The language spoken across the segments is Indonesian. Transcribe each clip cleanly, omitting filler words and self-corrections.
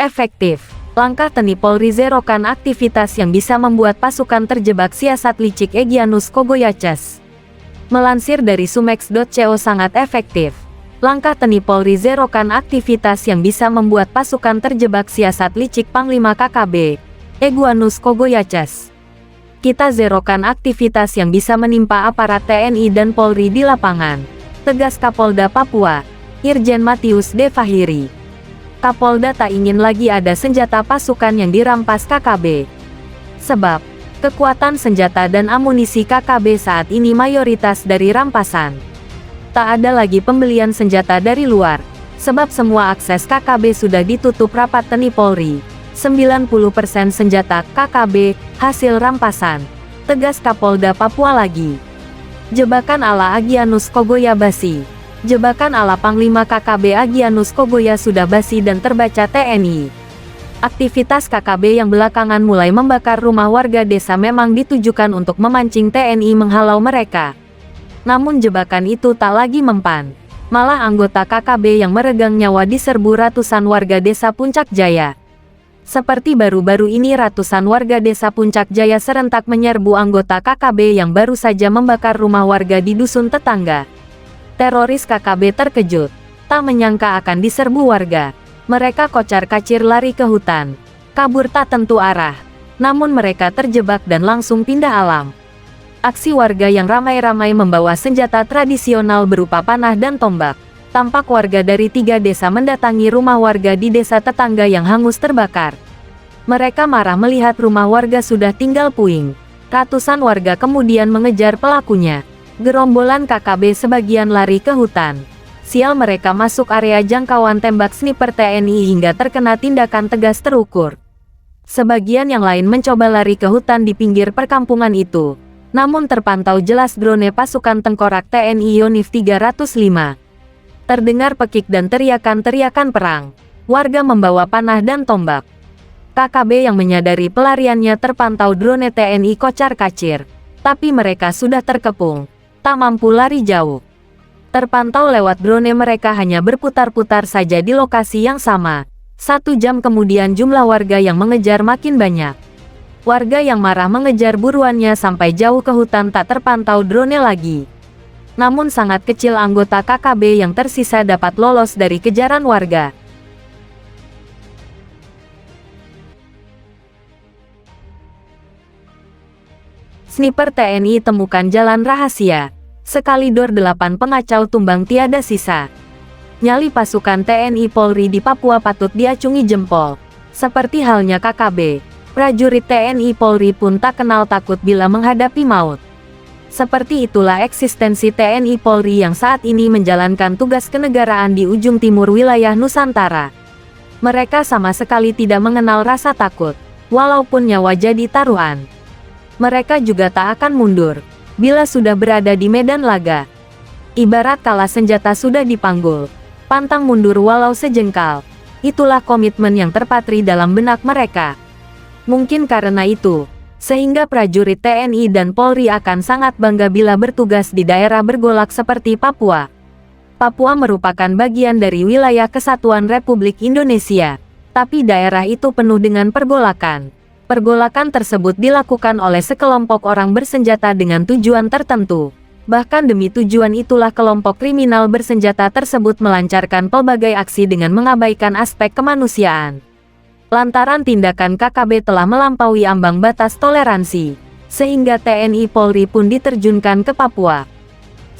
Efektif. Langkah TNI Polri zerokan aktivitas yang bisa membuat pasukan terjebak siasat licik Egyanus Kogoyachas. Melansir dari sumex.co sangat efektif. Langkah TNI Polri zerokan aktivitas yang bisa membuat pasukan terjebak siasat licik Panglima KKB, Egyanus Kogoyachas. Kita zerokan aktivitas yang bisa menimpa aparat TNI dan Polri di lapangan. Tegas Kapolda Papua, Irjen Matius D. Fahiri. Kapolda tak ingin lagi ada senjata pasukan yang dirampas KKB. Sebab, kekuatan senjata dan amunisi KKB saat ini mayoritas dari rampasan. Tak ada lagi pembelian senjata dari luar, sebab semua akses KKB sudah ditutup rapat TNI Polri. 90% senjata KKB, hasil rampasan. Tegas Kapolda Papua lagi. Jebakan ala Egyanus Kogoya basi. Jebakan ala Panglima KKB Egyanus Kogoya sudah basi dan terbaca TNI. Aktivitas KKB yang belakangan mulai membakar rumah warga desa memang ditujukan untuk memancing TNI menghalau mereka. Namun jebakan itu tak lagi mempan. Malah anggota KKB yang meregang nyawa diserbu ratusan warga desa Puncak Jaya. Seperti baru-baru ini ratusan warga desa Puncak Jaya serentak menyerbu anggota KKB yang baru saja membakar rumah warga di dusun tetangga. Teroris KKB terkejut, tak menyangka akan diserbu warga. Mereka kocar-kacir lari ke hutan, kabur tak tentu arah. Namun mereka terjebak dan langsung pindah alam. Aksi warga yang ramai-ramai membawa senjata tradisional berupa panah dan tombak. Tampak warga dari 3 desa mendatangi rumah warga di desa tetangga yang hangus terbakar. Mereka marah melihat rumah warga sudah tinggal puing. Ratusan warga kemudian mengejar pelakunya. Gerombolan KKB sebagian lari ke hutan. Sial mereka masuk area jangkauan tembak sniper TNI hingga terkena tindakan tegas terukur. Sebagian yang lain mencoba lari ke hutan di pinggir perkampungan itu. Namun terpantau jelas drone pasukan tengkorak TNI Yonif 305. Terdengar pekik dan teriakan-teriakan perang. Warga membawa panah dan tombak. KKB yang menyadari pelariannya terpantau drone TNI kocar-kacir. Tapi mereka sudah terkepung. Tak mampu lari jauh. Terpantau lewat drone mereka hanya berputar-putar saja di lokasi yang sama. 1 jam kemudian jumlah warga yang mengejar makin banyak. Warga yang marah mengejar buruannya sampai jauh ke hutan tak terpantau drone lagi. Namun sangat kecil anggota KKB yang tersisa dapat lolos dari kejaran warga. Sniper TNI temukan jalan rahasia. Sekalidor 8 pengacau tumbang tiada sisa. Nyali pasukan TNI Polri di Papua patut diacungi jempol. Seperti halnya KKB, prajurit TNI Polri pun tak kenal takut bila menghadapi maut. Seperti itulah eksistensi TNI Polri yang saat ini menjalankan tugas kenegaraan di ujung timur wilayah Nusantara. Mereka sama sekali tidak mengenal rasa takut, walaupun nyawa jadi taruhan. Mereka juga tak akan mundur bila sudah berada di medan laga. Ibarat kala senjata sudah dipanggul, pantang mundur walau sejengkal. Itulah komitmen yang terpatri dalam benak mereka. Mungkin karena itu, sehingga prajurit TNI dan Polri akan sangat bangga bila bertugas di daerah bergolak seperti Papua. Papua merupakan bagian dari wilayah Kesatuan Republik Indonesia, tapi daerah itu penuh dengan pergolakan. Pergolakan tersebut dilakukan oleh sekelompok orang bersenjata dengan tujuan tertentu. Bahkan demi tujuan itulah kelompok kriminal bersenjata tersebut melancarkan pelbagai aksi dengan mengabaikan aspek kemanusiaan. Lantaran tindakan KKB telah melampaui ambang batas toleransi, sehingga TNI Polri pun diterjunkan ke Papua.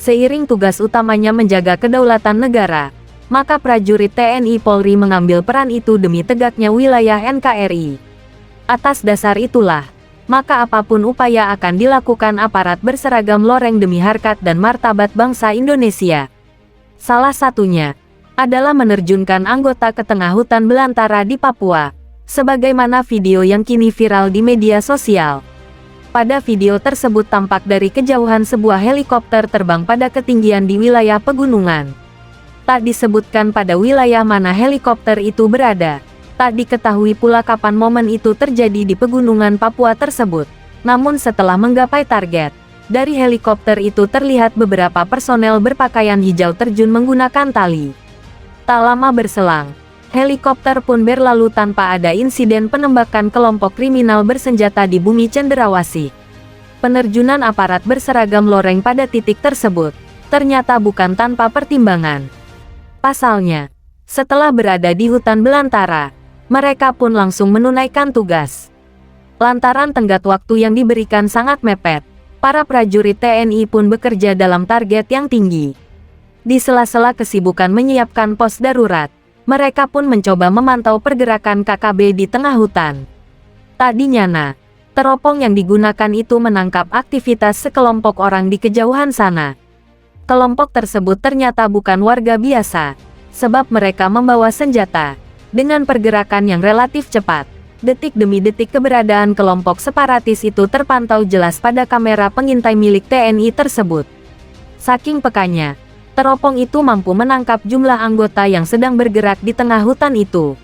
Seiring tugas utamanya menjaga kedaulatan negara, maka prajurit TNI Polri mengambil peran itu demi tegaknya wilayah NKRI. Atas dasar itulah, maka apapun upaya akan dilakukan aparat berseragam loreng demi harkat dan martabat bangsa Indonesia. Salah satunya adalah menerjunkan anggota ke tengah hutan belantara di Papua, sebagaimana video yang kini viral di media sosial. Pada video tersebut tampak dari kejauhan sebuah helikopter terbang pada ketinggian di wilayah pegunungan. Tak disebutkan pada wilayah mana helikopter itu berada. Tak diketahui pula kapan momen itu terjadi di pegunungan Papua tersebut. Namun setelah menggapai target, dari helikopter itu terlihat beberapa personel berpakaian hijau terjun menggunakan tali. Tak lama berselang, Helikopter pun berlalu tanpa ada insiden penembakan kelompok kriminal bersenjata di bumi Cenderawasih. Penerjunan aparat berseragam loreng pada titik tersebut ternyata bukan tanpa pertimbangan. Pasalnya, setelah berada di hutan belantara, mereka pun langsung menunaikan tugas. Lantaran tenggat waktu yang diberikan sangat mepet, para prajurit TNI pun bekerja dalam target yang tinggi. Di sela-sela kesibukan menyiapkan pos darurat, mereka pun mencoba memantau pergerakan KKB di tengah hutan. Tadinya, teropong yang digunakan itu menangkap aktivitas sekelompok orang di kejauhan sana. Kelompok tersebut ternyata bukan warga biasa, sebab mereka membawa senjata. Dengan pergerakan yang relatif cepat, detik demi detik keberadaan kelompok separatis itu terpantau jelas pada kamera pengintai milik TNI tersebut. Saking pekanya, teropong itu mampu menangkap jumlah anggota yang sedang bergerak di tengah hutan itu.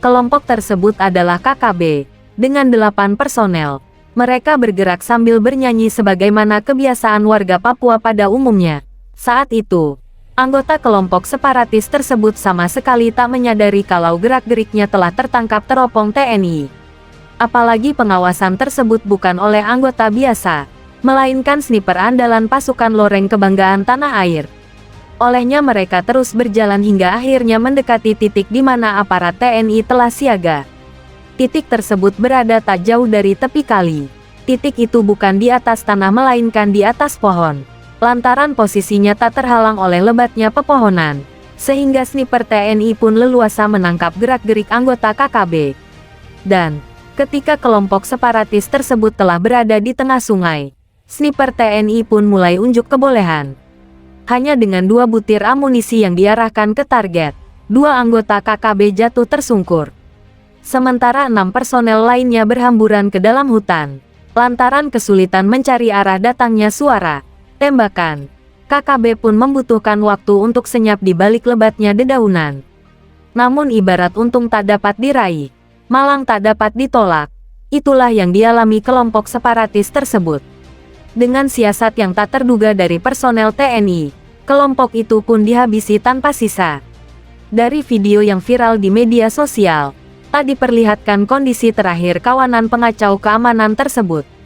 Kelompok tersebut adalah KKB, dengan 8 personel. Mereka bergerak sambil bernyanyi sebagaimana kebiasaan warga Papua pada umumnya. Saat itu, anggota kelompok separatis tersebut sama sekali tak menyadari kalau gerak-geriknya telah tertangkap teropong TNI. Apalagi pengawasan tersebut bukan oleh anggota biasa, melainkan sniper andalan pasukan loreng kebanggaan tanah air. Olehnya mereka terus berjalan hingga akhirnya mendekati titik di mana aparat TNI telah siaga. Titik tersebut berada tak jauh dari tepi kali. Titik itu bukan di atas tanah melainkan di atas pohon. Lantaran posisinya tak terhalang oleh lebatnya pepohonan, sehingga sniper TNI pun leluasa menangkap gerak-gerik anggota KKB. Dan, ketika kelompok separatis tersebut telah berada di tengah sungai, sniper TNI pun mulai unjuk kebolehan. Hanya dengan 2 butir amunisi yang diarahkan ke target, 2 anggota KKB jatuh tersungkur. Sementara 6 personel lainnya berhamburan ke dalam hutan. Lantaran kesulitan mencari arah datangnya suara tembakan, KKB pun membutuhkan waktu untuk senyap di balik lebatnya dedaunan. Namun ibarat untung tak dapat diraih, malang tak dapat ditolak. Itulah yang dialami kelompok separatis tersebut. Dengan siasat yang tak terduga dari personel TNI, kelompok itu pun dihabisi tanpa sisa. Dari video yang viral di media sosial, tak diperlihatkan kondisi terakhir kawanan pengacau keamanan tersebut.